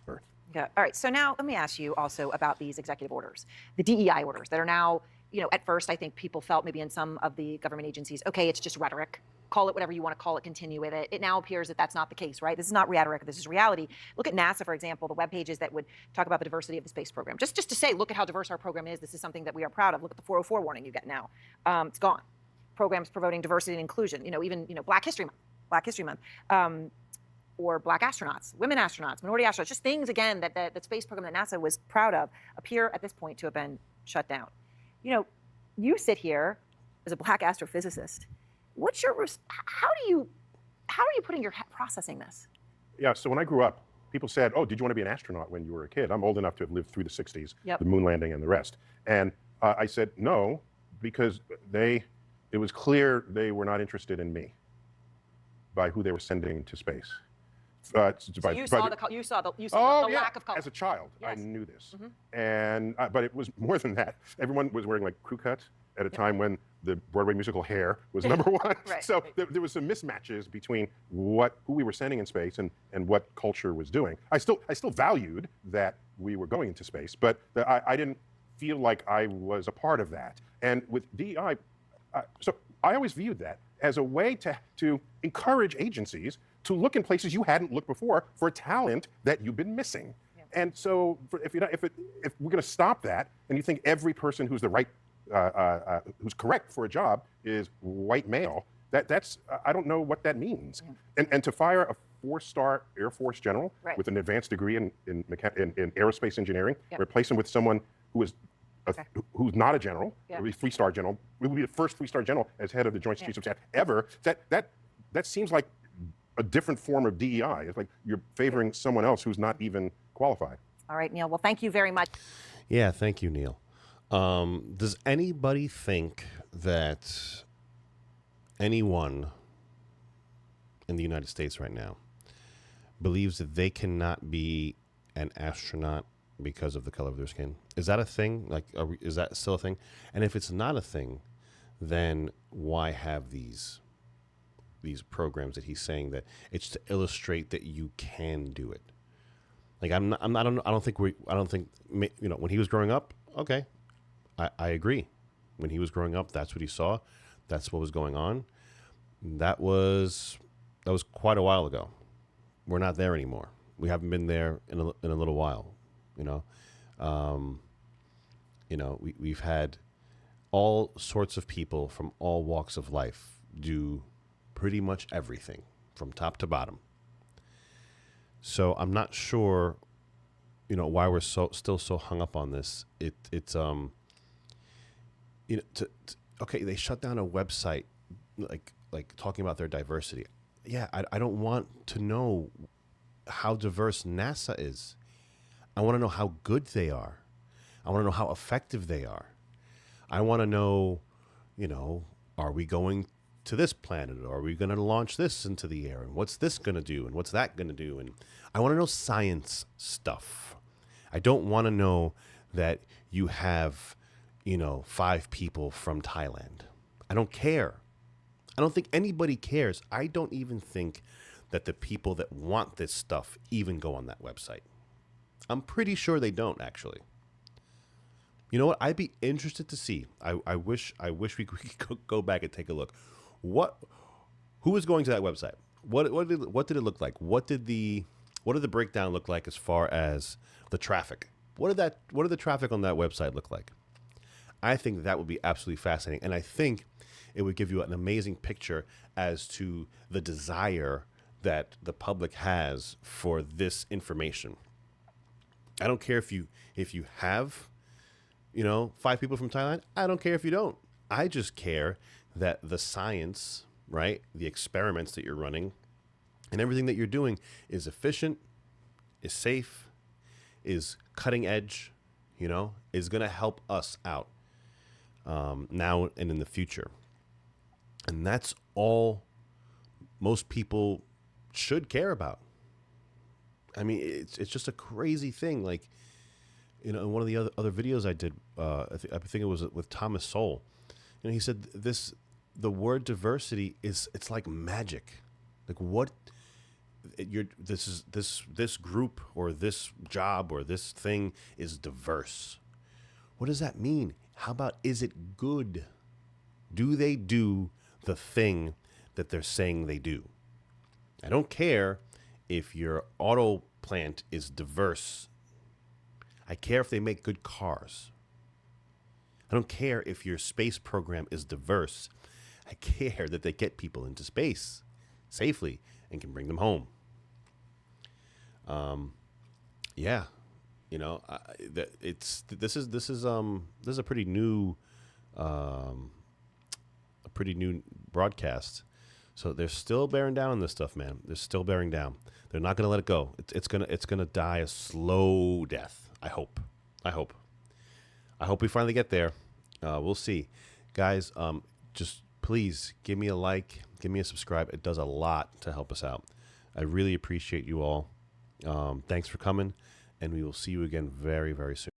Earth. Yeah. All right. So now let me ask you also about these executive orders, the DEI orders that are now, at first I think people felt maybe in some of the government agencies, okay, it's just rhetoric. Call it whatever you want to call it, continue with it. It now appears that that's not the case, right? This is not rhetoric, this is reality. Look at NASA, for example, the web pages that would talk about the diversity of the space program. Just to say, look at how diverse our program is. This is something that we are proud of. Look at the 404 warning you get now. It's gone. Programs promoting diversity and inclusion, even, Black History Month. Or Black astronauts, women astronauts, minority astronauts, just things, again, that the space program that NASA was proud of appear at this point to have been shut down. You sit here as a Black astrophysicist. How are you processing this? Yeah, so when I grew up, people said, oh, did you want to be an astronaut when you were a kid? I'm old enough to have lived through the 60s, Yep. the moon landing and the rest. And I said no, because it was clear they were not interested in me by who they were sending to space. You saw the lack of color. As a child, yes. I knew this. And but it was more than that. Everyone was wearing like crew cuts at a time when the Broadway musical Hair was number one. Right. So there was some mismatches between who we were sending in space and what culture was doing. I still valued that we were going into space, but I didn't feel like I was a part of that. And with DEI, so I always viewed that as a way to encourage agencies to look in places you hadn't looked before for talent that you've been missing. Yeah. And so if we're going to stop that, and you think every person who's who's correct for a job is white male, that's I don't know what that means. Yeah. And to fire a 4-star Air Force general right. with an advanced degree in aerospace engineering, yep. replace him with someone who is who's not a general, yeah. would be 3-star general. We would be the first 3-star general as head of the Joint Chiefs of Staff ever. That seems like a different form of DEI. It's like you're favoring someone else who's not even qualified. All right, Neil. Well, thank you very much. Yeah, thank you, Neil. Does anybody think that anyone in the United States right now believes that they cannot be an astronaut because of the color of their skin? Is that a thing? Is that still a thing? And if it's not a thing, then why have these programs that he's saying that it's to illustrate that you can do it? Like I don't think when he was growing up, okay, I agree. When he was growing up, that's what he saw. That's what was going on. That was quite a while ago. We're not there anymore. We haven't been there in a little while. We've had all sorts of people from all walks of life do pretty much everything from top to bottom. So I'm not sure, why we're still so hung up on this. Okay, they shut down a website like talking about their diversity. Yeah, I don't want to know how diverse NASA is. I want to know how good they are. I want to know how effective they are. I want to know, are we going to this planet, or are we going to launch this into the air, and what's this going to do, and what's that going to do? And I want to know science stuff. I don't want to know that you have, 5 people from Thailand. I don't care. I don't think anybody cares. I don't even think that the people that want this stuff even go on that website. I'm pretty sure they don't, actually. You know what? I'd be interested to see. I wish we could go back and take a look. Who was going to that website? What did it look like? What did the breakdown look like as far as the traffic? What did the traffic on that website look like? I think that would be absolutely fascinating, and I think it would give you an amazing picture as to the desire that the public has for this information. I don't care if you have, 5 people from Thailand. I don't care if you don't. I just care that the science, right, the experiments that you're running and everything that you're doing is efficient, is safe, is cutting edge, is going to help us out now and in the future. And that's all most people should care about. I mean, it's just a crazy thing. Like, in one of the other videos I did, I think it was with Thomas Sowell. He said the word diversity it's like magic. Like, what this group or this job or this thing is diverse. What does that mean? How about, is it good? Do they do the thing that they're saying they do? I don't care if your auto plant is diverse. I care if they make good cars. I don't care if your space program is diverse. I care that they get people into space safely and can bring them home. Yeah, you know, this is a pretty new broadcast. So they're still bearing down on this stuff, man. They're still bearing down. They're not going to let it go. It's gonna die a slow death. I hope we finally get there. We'll see, guys. Just please give me a like, give me a subscribe. It does a lot to help us out. I really appreciate you all. Thanks for coming, and we will see you again very, very soon.